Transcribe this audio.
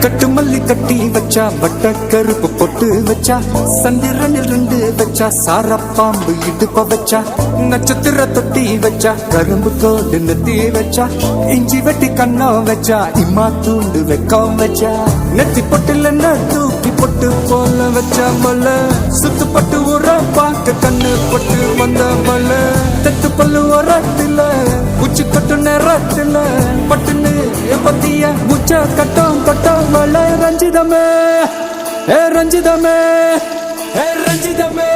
கட்டு மல்லி கட்டி வச்சா வட்ட கருப்பு பொட்டு வச்சா சந்திரனில் 2 வச்சா சார பாம்பு இடுப்ப வச்சா நட்சத்திர தொட்டி வச்சா கரும்பு தோடு நெத்தி வச்சா இஞ்சி வெட்டி கண்ணம் வச்சா இம்மா தூண்டு வெக்கம் வச்சா நெத்தி பொட்டுல தூக்கி பொட்டு போல வச்சா மல சுத்து பட்டு உர பாக்க கண்ணு பொட்டு வந்த மல தெத்து பல்லு உரத்துல உச்சி கட்டு நேரத்துல பட்டுன்னு பத்திய உச்ச கட்டம் கட்டம் மல ரஞ்சிதமே ரஞ்சிதமே ரஞ்சிதமே